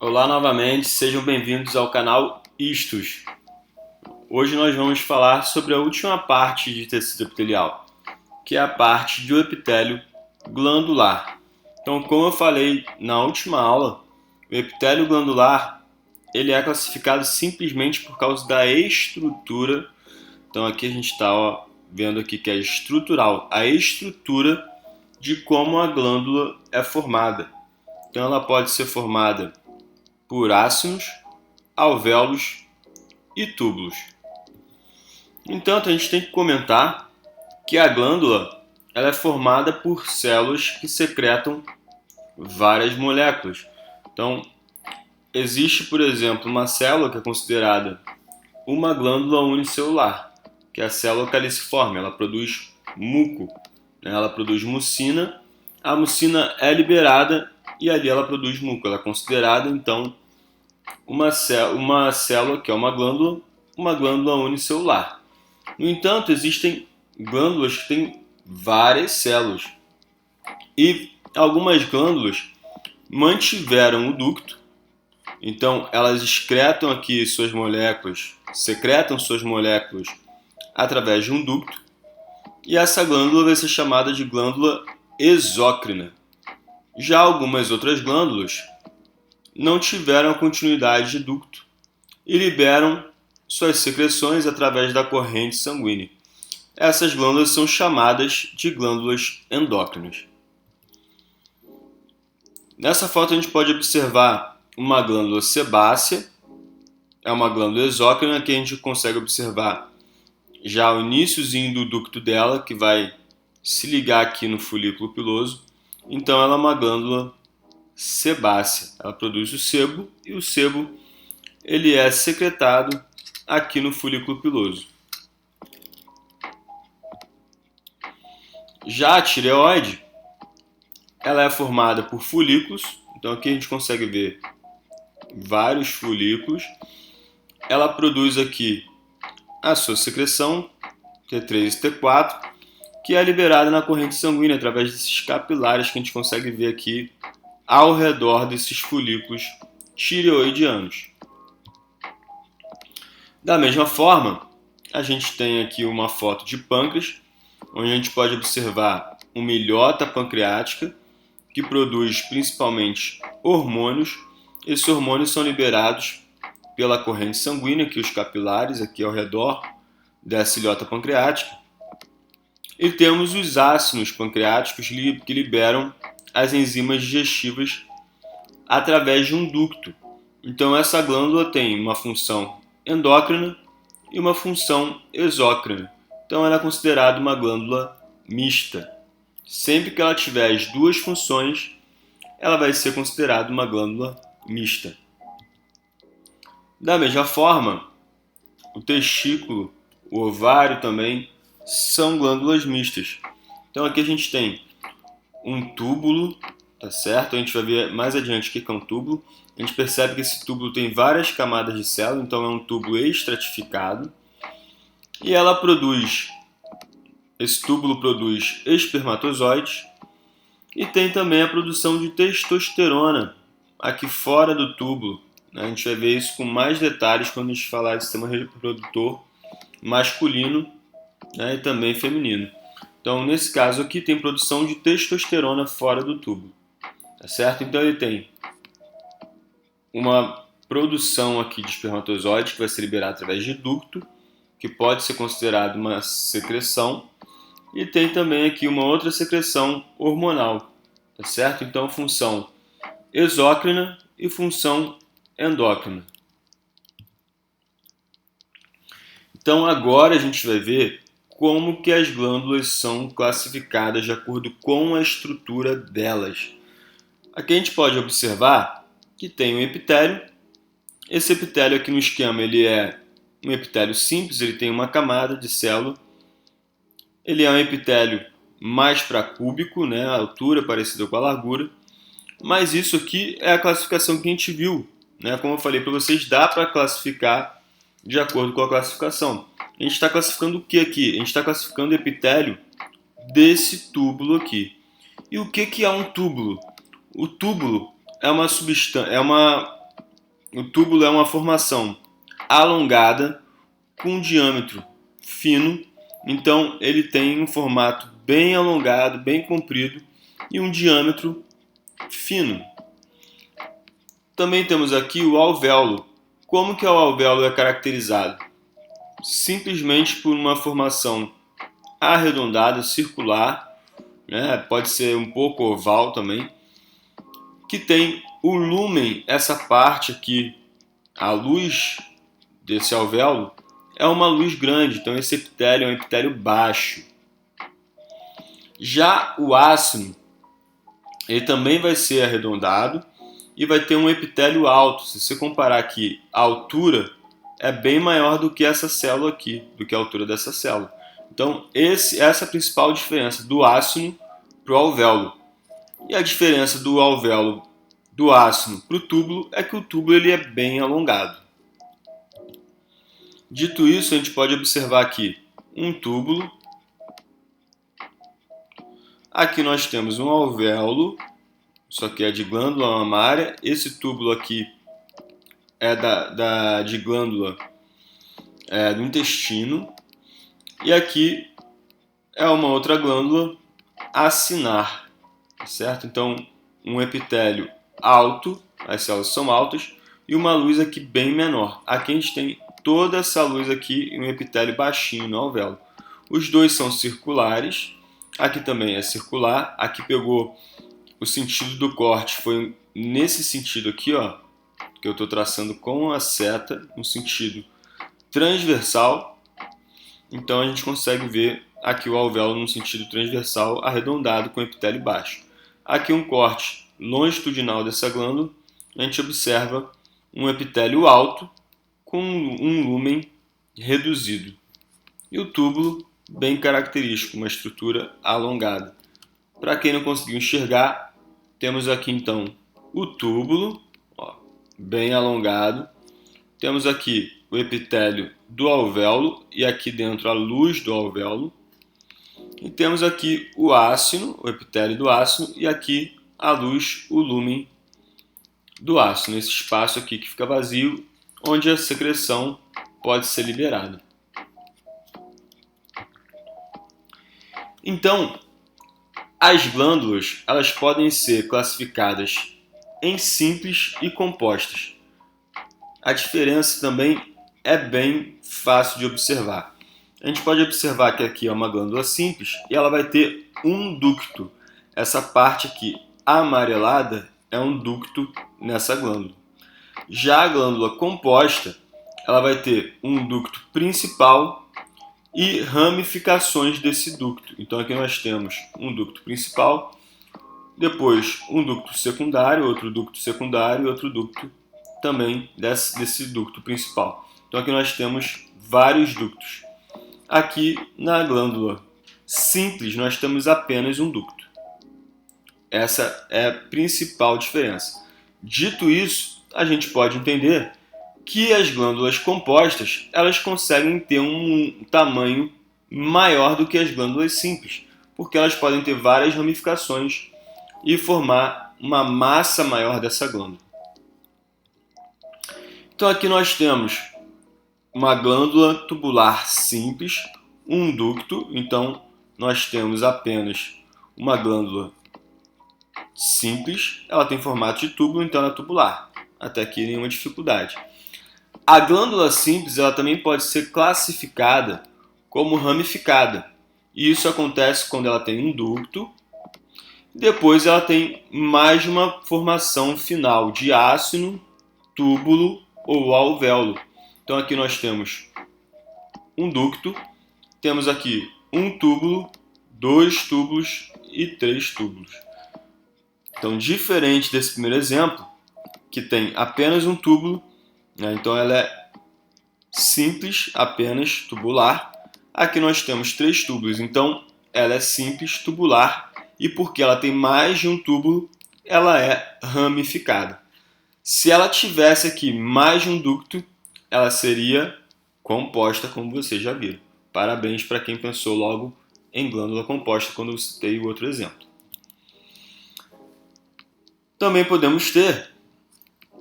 Olá novamente, sejam bem-vindos ao canal Istos. Hoje nós vamos falar sobre a última parte de tecido epitelial, que é a parte do epitélio glandular. Então, como eu falei na última aula, o epitélio glandular ele é classificado simplesmente por causa da estrutura. Então aqui a gente está vendo aqui que é estrutural, a estrutura de como a glândula é formada. Então ela pode ser formada por ácinos, alvéolos e túbulos. No entanto, a gente tem que comentar que a glândula ela é formada por células que secretam várias moléculas. Então, existe, por exemplo, uma célula que é considerada uma glândula unicelular, que é a célula caliciforme. Ela produz muco, ela produz mucina. A mucina é liberada e ali ela produz muco. Ela é considerada, então, uma célula que é uma glândula unicelular. No entanto, existem glândulas que têm várias células e algumas glândulas mantiveram o ducto, então elas excretam aqui suas moléculas, secretam suas moléculas através de um ducto, e essa glândula vai ser chamada de glândula exócrina. Já algumas outras glândulas não tiveram a continuidade de ducto e liberam suas secreções através da corrente sanguínea. Essas glândulas são chamadas de glândulas endócrinas. Nessa foto a gente pode observar uma glândula sebácea, é uma glândula exócrina que a gente consegue observar já o iniciozinho do ducto dela, que vai se ligar aqui no folículo piloso. Então ela é uma glândula sebácea, ela produz o sebo e o sebo ele é secretado aqui no folículo piloso. Já a tireoide, ela é formada por folículos, então aqui a gente consegue ver vários folículos. Ela produz aqui a sua secreção, T3 e T4, que é liberada na corrente sanguínea através desses capilares que a gente consegue ver aqui ao redor desses folículos tireoidianos. Da mesma forma, a gente tem aqui uma foto de pâncreas, onde a gente pode observar uma ilhota pancreática que produz principalmente hormônios. Esses hormônios são liberados pela corrente sanguínea, aqui os capilares aqui ao redor dessa ilhota pancreática. E temos os ácidos pancreáticos que liberam as enzimas digestivas através de um ducto. Então essa glândula tem uma função endócrina e uma função exócrina. Então ela é considerada uma glândula mista. Sempre que ela tiver as duas funções, ela vai ser considerada uma glândula mista. Da mesma forma, o testículo, o ovário também são glândulas mistas. Então aqui a gente tem um túbulo, tá certo? A gente vai ver mais adiante o que é um túbulo. A gente percebe que esse túbulo tem várias camadas de célula, então é um túbulo estratificado. E esse túbulo produz espermatozoides e tem também a produção de testosterona aqui fora do túbulo. A gente vai ver isso com mais detalhes quando a gente falar de sistema reprodutor masculino, e também feminino. Então, nesse caso aqui, tem produção de testosterona fora do túbulo, tá certo? Então, ele tem uma produção aqui de espermatozoide que vai ser liberada através de ducto, que pode ser considerado uma secreção, e tem também aqui uma outra secreção hormonal, tá certo? Então, função exócrina e função endócrina. Então, agora a gente vai ver como que as glândulas são classificadas de acordo com a estrutura delas. Aqui a gente pode observar que tem um epitélio. Esse epitélio aqui no esquema ele é um epitélio simples, ele tem uma camada de célula. Ele é um epitélio mais para cúbico, a altura parecida com a largura. Mas isso aqui é a classificação que a gente viu. Como eu falei para vocês, dá para classificar de acordo com a classificação. A gente está classificando o que aqui? A gente está classificando o epitélio desse túbulo aqui. E o que é um túbulo? O túbulo é uma substância, O túbulo é uma formação alongada com um diâmetro fino, então ele tem um formato bem alongado, bem comprido e um diâmetro fino. Também temos aqui o alvéolo. Como que o alvéolo é caracterizado? Simplesmente por uma formação arredondada, circular, né? Pode ser um pouco oval também, que tem o lúmen, essa parte aqui, a luz desse alvéolo, é uma luz grande, então esse epitélio é um epitélio baixo. Já o ácido, ele também vai ser arredondado e vai ter um epitélio alto. Se você comparar aqui, a altura é bem maior do que essa célula aqui, do que a altura dessa célula. Então, essa é a principal diferença do ácido para o alvéolo. E a diferença do alvéolo do ácido para o túbulo é que o túbulo ele é bem alongado. Dito isso, a gente pode observar aqui um túbulo. Aqui nós temos um alvéolo, isso aqui é de glândula mamária. Esse túbulo aqui é de glândula do intestino. E aqui é uma outra glândula acinar, certo? Então, um epitélio alto, as células são altas, e uma luz aqui bem menor. Aqui a gente tem toda essa luz aqui e um epitélio baixinho no alvéolo. Os dois são circulares, aqui também é circular, aqui pegou o sentido do corte, foi nesse sentido aqui, ó, que eu estou traçando com a seta, um sentido transversal. Então a gente consegue ver aqui o alvéolo num sentido transversal arredondado com epitélio baixo. Aqui um corte longitudinal dessa glândula, a gente observa um epitélio alto com um lúmen reduzido. E o túbulo bem característico, uma estrutura alongada. Para quem não conseguiu enxergar, temos aqui então o túbulo, ó, bem alongado. Temos aqui o epitélio do alvéolo e aqui dentro a luz do alvéolo. E temos aqui o ácido, o epitélio do ácido, e aqui a luz, o lúmen do ácido, nesse espaço aqui que fica vazio, onde a secreção pode ser liberada. Então, as glândulas elas podem ser classificadas em simples e compostas. A diferença também é bem fácil de observar. A gente pode observar que aqui é uma glândula simples e ela vai ter um ducto. Essa parte aqui amarelada é um ducto nessa glândula. Já a glândula composta, ela vai ter um ducto principal e ramificações desse ducto. Então aqui nós temos um ducto principal, depois um ducto secundário, outro ducto secundário e outro ducto também desse ducto principal. Então aqui nós temos vários ductos. Aqui na glândula simples nós temos apenas um ducto. Essa é a principal diferença. Dito isso, a gente pode entender que as glândulas compostas elas conseguem ter um tamanho maior do que as glândulas simples, porque elas podem ter várias ramificações e formar uma massa maior dessa glândula. Então aqui nós temos uma glândula tubular simples, um ducto, então nós temos apenas uma glândula simples, ela tem formato de túbulo, então ela é tubular. Até aqui nenhuma dificuldade. A glândula simples ela também pode ser classificada como ramificada. E isso acontece quando ela tem um ducto, depois ela tem mais de uma formação final de ácido, túbulo ou alvéolo. Então aqui nós temos um ducto, temos aqui um túbulo, dois túbulos e três túbulos. Então, diferente desse primeiro exemplo, que tem apenas um túbulo, né? Então ela é simples, apenas tubular. Aqui nós temos três túbulos, então ela é simples, tubular, e porque ela tem mais de um túbulo, ela é ramificada. Se ela tivesse aqui mais de um ducto, ela seria composta, como vocês já viram. Parabéns para quem pensou logo em glândula composta quando eu citei o outro exemplo. Também podemos ter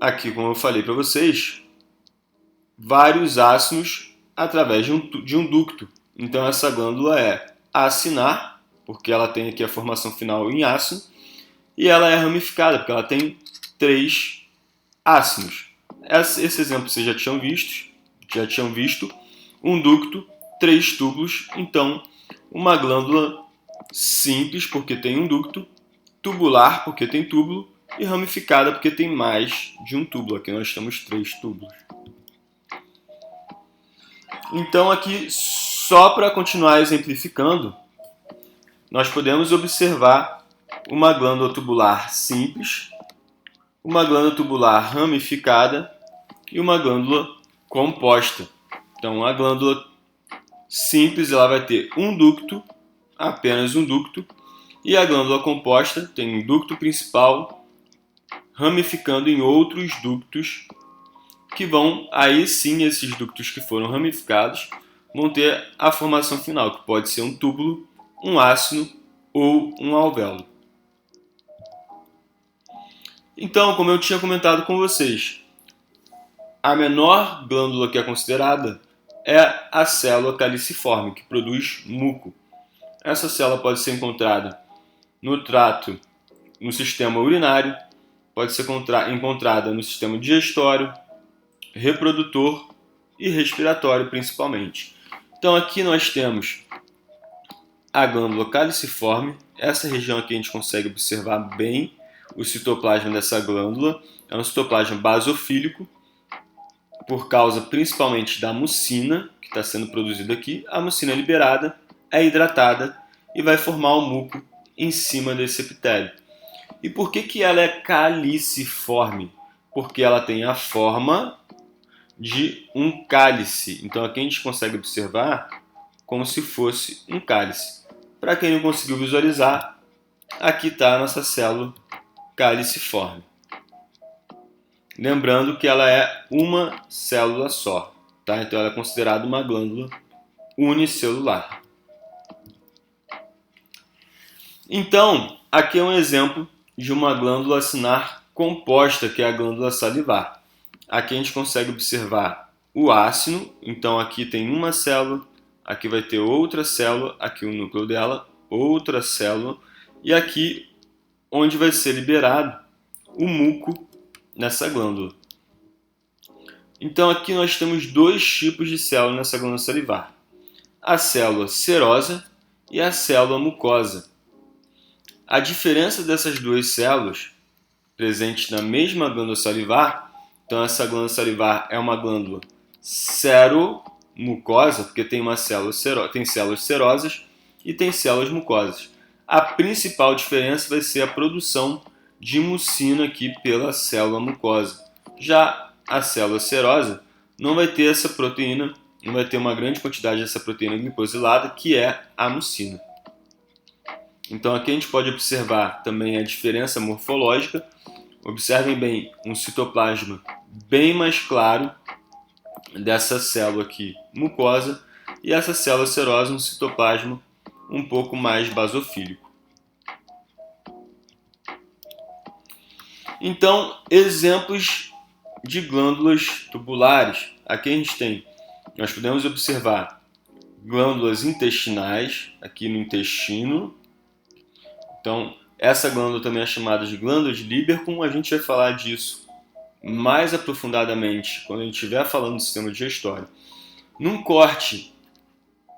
aqui, como eu falei para vocês, vários ácidos através de um ducto. Então essa glândula é acinar, porque ela tem aqui a formação final em ácido, e ela é ramificada, porque ela tem 3 ácidos. Esse exemplo vocês já tinham visto, um ducto, 3 túbulos, então uma glândula simples, porque tem um ducto, tubular, porque tem túbulo, e ramificada, porque tem mais de um túbulo. Aqui nós temos 3 túbulos. Então aqui, só para continuar exemplificando, nós podemos observar uma glândula tubular simples, uma glândula tubular ramificada e uma glândula composta. Então a glândula simples ela vai ter um ducto, apenas um ducto, e a glândula composta tem um ducto principal ramificando em outros ductos que vão, aí sim, esses ductos que foram ramificados vão ter a formação final, que pode ser um túbulo, um ácido ou um alvéolo. Então, como eu tinha comentado com vocês, a menor glândula que é considerada é a célula caliciforme, que produz muco. Essa célula pode ser encontrada no trato, no sistema urinário, pode ser encontrada no sistema digestório, reprodutor e respiratório principalmente. Então aqui nós temos a glândula caliciforme. Essa região aqui a gente consegue observar bem o citoplasma dessa glândula. É um citoplasma basofílico, por causa principalmente da mucina que está sendo produzida aqui. A mucina é liberada, é hidratada e vai formar o muco em cima desse epitélio. E por que ela é caliciforme? Porque ela tem a forma de um cálice. Então aqui a gente consegue observar como se fosse um cálice. Para quem não conseguiu visualizar, aqui está a nossa célula caliciforme. Lembrando que ela é uma célula só, tá? Então ela é considerada uma glândula unicelular. Então, aqui é um exemplo de uma glândula acinar composta, que é a glândula salivar. Aqui a gente consegue observar o ácido, então aqui tem uma célula, aqui vai ter outra célula, aqui o núcleo dela, outra célula, e aqui onde vai ser liberado o muco nessa glândula. Então aqui nós temos 2 tipos de célula nessa glândula salivar: a célula serosa e a célula mucosa. A diferença dessas 2 células presentes na mesma glândula salivar, então essa glândula salivar é uma glândula seromucosa, porque tem tem células serosas e tem células mucosas. A principal diferença vai ser a produção de mucina aqui pela célula mucosa. Já a célula serosa não vai ter essa proteína, não vai ter uma grande quantidade dessa proteína glicosilada, que é a mucina. Então aqui a gente pode observar também a diferença morfológica. Observem bem um citoplasma bem mais claro dessa célula aqui mucosa, e essa célula serosa um citoplasma um pouco mais basofílico. Então, exemplos de glândulas tubulares. Aqui a gente nós podemos observar glândulas intestinais, aqui no intestino. Então, essa glândula também é chamada de glândula de Lieberkühn. A gente vai falar disso mais aprofundadamente quando a gente estiver falando do sistema digestório. Num corte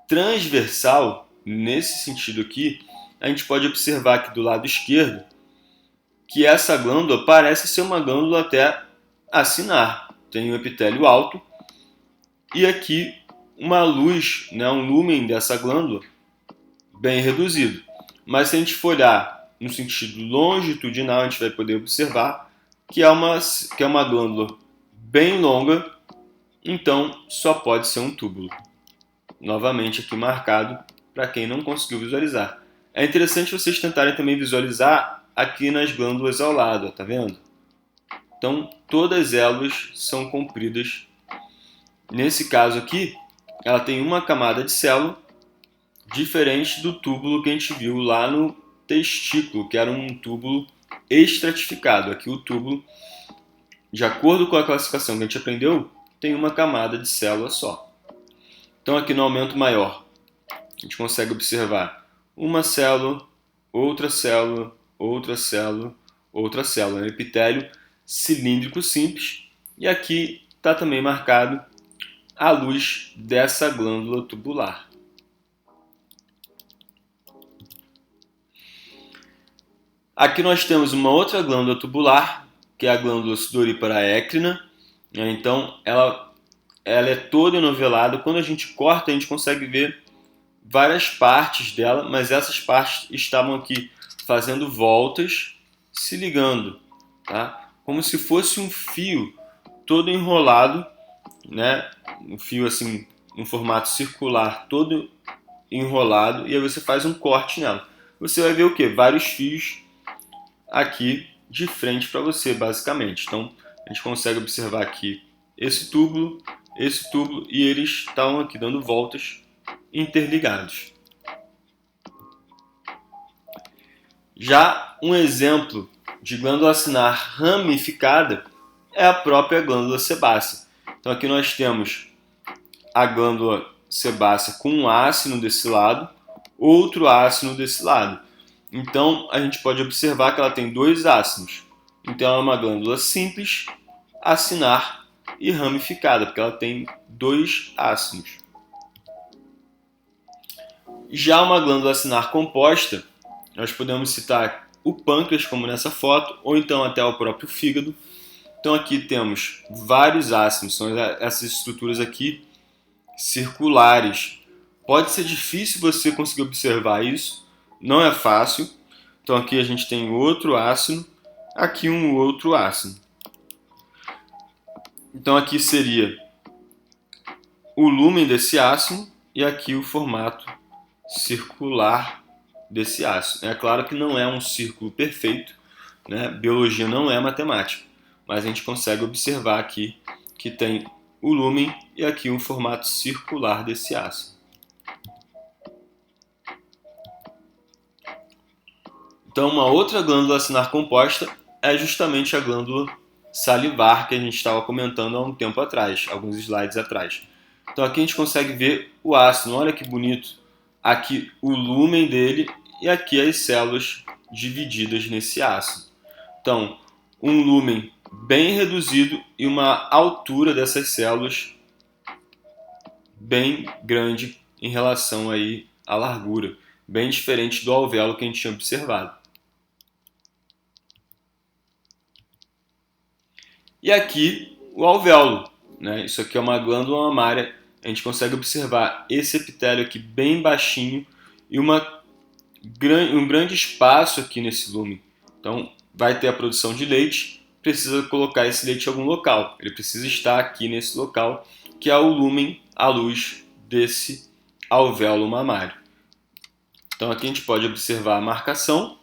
transversal, nesse sentido aqui, a gente pode observar aqui do lado esquerdo que essa glândula parece ser uma glândula até acinar. Tem um epitélio alto e aqui uma luz, um lúmen dessa glândula bem reduzido. Mas se a gente for olhar no sentido longitudinal, a gente vai poder observar que é uma glândula bem longa, então só pode ser um túbulo. Novamente aqui marcado para quem não conseguiu visualizar. É interessante vocês tentarem também visualizar aqui nas glândulas ao lado, tá vendo? Então todas elas são compridas. Nesse caso aqui, ela tem uma camada de célula, diferente do túbulo que a gente viu lá no testículo, que era um túbulo estratificado. Aqui o túbulo de acordo com a classificação que a gente aprendeu, tem uma camada de célula só. Então aqui no aumento maior, a gente consegue observar uma célula, outra célula, outra célula, outra célula. Um epitélio cilíndrico simples. E aqui está também marcado a luz dessa glândula tubular. Aqui nós temos uma outra glândula tubular, que é a glândula sudorípara écrina. Então ela é toda enovelada. Quando a gente corta, a gente consegue ver várias partes dela, mas essas partes estavam aqui fazendo voltas, se ligando, tá? Como se fosse um fio todo enrolado, né? Um fio assim, um formato circular, todo enrolado, e aí você faz um corte nela. Você vai ver o que? Vários fios aqui de frente para você, basicamente. Então a gente consegue observar aqui esse túbulo, e eles estão aqui dando voltas interligados. Já um exemplo de glândula acinar ramificada é a própria glândula sebácea. Então aqui nós temos a glândula sebácea com um ácino desse lado, outro ácino desse lado. Então a gente pode observar que ela tem dois ácinos. Então ela é uma glândula simples, acinar e ramificada, porque ela tem dois ácinos. Já uma glândula acinar composta, nós podemos citar o pâncreas, como nessa foto, ou então até o próprio fígado. Então aqui temos vários ácinos, são essas estruturas aqui circulares. Pode ser difícil você conseguir observar isso, não é fácil. Então aqui a gente tem outro ácido, aqui um outro ácido. Então aqui seria o lúmen desse ácido e aqui o formato circular desse ácido. É claro que não é um círculo perfeito, né? Biologia não é matemática, mas a gente consegue observar aqui que tem o lúmen e aqui um formato circular desse ácido. Então, uma outra glândula acinar composta é justamente a glândula salivar que a gente estava comentando há um tempo atrás, alguns slides atrás. Então aqui a gente consegue ver o ácido, olha que bonito. Aqui o lúmen dele e aqui as células divididas nesse ácido. Então, um lúmen bem reduzido e uma altura dessas células bem grande em relação aí à largura, bem diferente do alvéolo que a gente tinha observado. E aqui o alvéolo, né? Isso aqui é uma glândula mamária. A gente consegue observar esse epitélio aqui bem baixinho e um grande espaço aqui nesse lúmen. Então vai ter a produção de leite, precisa colocar esse leite em algum local. Ele precisa estar aqui nesse local, que é o lúmen à luz desse alvéolo mamário. Então aqui a gente pode observar a marcação.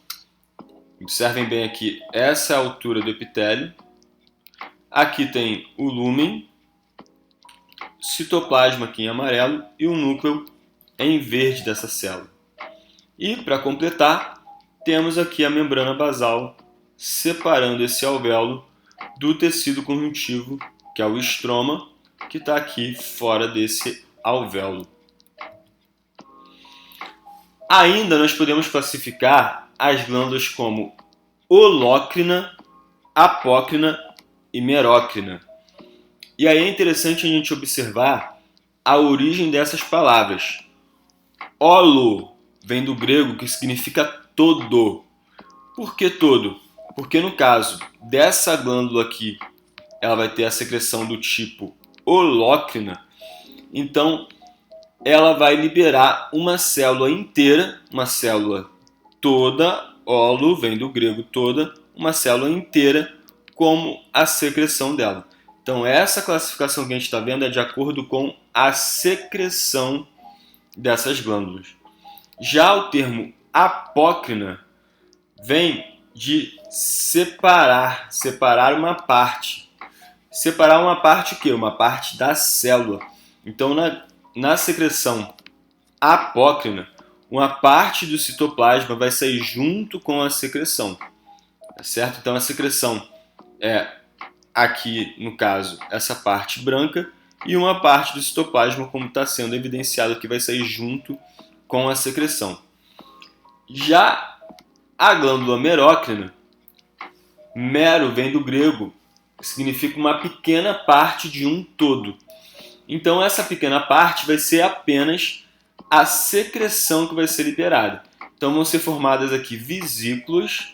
Observem bem aqui, essa é a altura do epitélio. Aqui tem o lúmen, citoplasma aqui em amarelo e o núcleo em verde dessa célula. E, para completar, temos aqui a membrana basal separando esse alvéolo do tecido conjuntivo, que é o estroma, que está aqui fora desse alvéolo. Ainda nós podemos classificar as glândulas como holócrina, apócrina e merócrina. E aí é interessante a gente observar a origem dessas palavras. Holo vem do grego, que significa todo. Por que todo? Porque no caso dessa glândula aqui, ela vai ter a secreção do tipo holócrina, então ela vai liberar uma célula inteira, uma célula toda, holo vem do grego toda, uma célula inteira como a secreção dela. Então essa classificação que a gente está vendo é de acordo com a secreção dessas glândulas. Já o termo apócrina vem de separar uma parte. Separar uma parte o quê? Uma parte da célula. Então na secreção apócrina, uma parte do citoplasma vai sair junto com a secreção. Tá certo? Então a secreção é aqui no caso essa parte branca, e uma parte do citoplasma, como está sendo evidenciado aqui, vai sair junto com a secreção. Já a glândula merócrina, mero vem do grego, significa uma pequena parte de um todo. Então essa pequena parte vai ser apenas a secreção que vai ser liberada. Então vão ser formadas aqui vesículas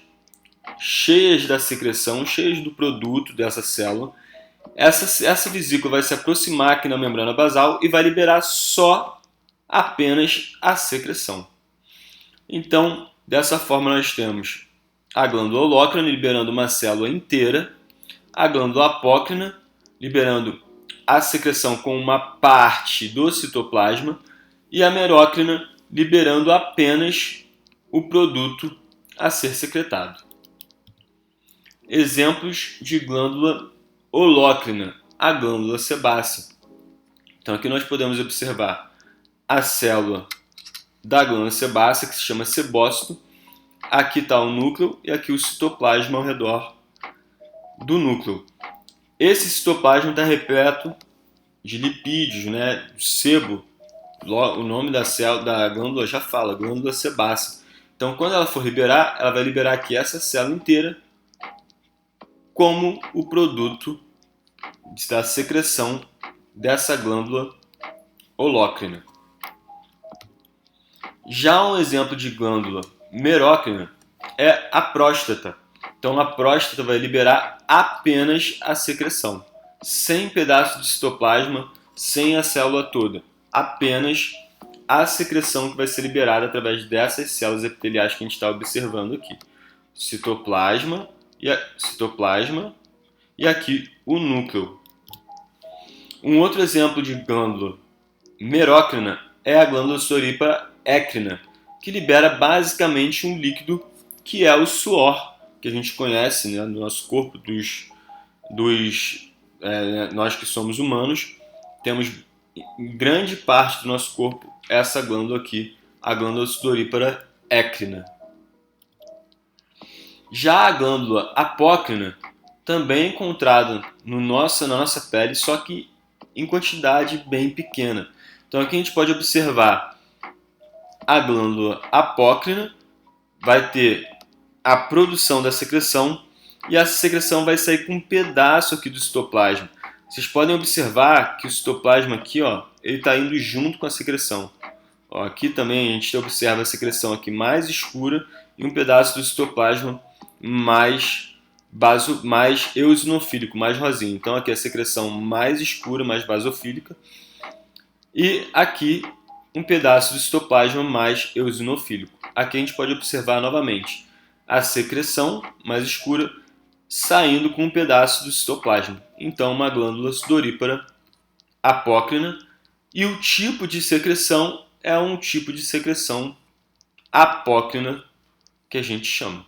cheias da secreção, cheias do produto dessa célula. Essa vesícula vai se aproximar aqui na membrana basal e vai liberar apenas a secreção. Então, dessa forma nós temos a glândula holócrina liberando uma célula inteira, a glândula apócrina liberando a secreção com uma parte do citoplasma e a merócrina liberando apenas o produto a ser secretado. Exemplos de glândula holócrina, a glândula sebácea. Então aqui nós podemos observar a célula da glândula sebácea, que se chama sebócito. Aqui está o núcleo e aqui o citoplasma ao redor do núcleo. Esse citoplasma está repleto de lipídios, né? Sebo. O nome da célula, da glândula já fala, glândula sebácea. Então quando ela for liberar, ela vai liberar aqui essa célula inteira como o produto da secreção dessa glândula holócrina. Já um exemplo de glândula merócrina é a próstata. Então a próstata vai liberar apenas a secreção, sem pedaço de citoplasma, sem a célula toda, apenas a secreção que vai ser liberada através dessas células epiteliais que a gente está observando aqui. Citoplasma e aqui o núcleo. Um outro exemplo de glândula merócrina é a glândula sudorípara écrina, que libera basicamente um líquido que é o suor, que a gente conhece, né, no nosso corpo, nós que somos humanos, temos em grande parte do nosso corpo essa glândula aqui, a glândula sudorípara écrina. Já a glândula apócrina também é encontrada na nossa pele, só que em quantidade bem pequena. Então aqui a gente pode observar a glândula apócrina, vai ter a produção da secreção e essa secreção vai sair com um pedaço aqui do citoplasma. Vocês podem observar que o citoplasma aqui, ó, ele está indo junto com a secreção. Ó, aqui também a gente observa a secreção aqui mais escura e um pedaço do citoplasma mais eosinofílico, mais rosinho. Então aqui a secreção mais escura, mais basofílica, e aqui um pedaço do citoplasma mais eosinofílico. Aqui a gente pode observar novamente a secreção mais escura saindo com um pedaço do citoplasma. Então uma glândula sudorípara apócrina, e o tipo de secreção é um tipo de secreção apócrina que a gente chama.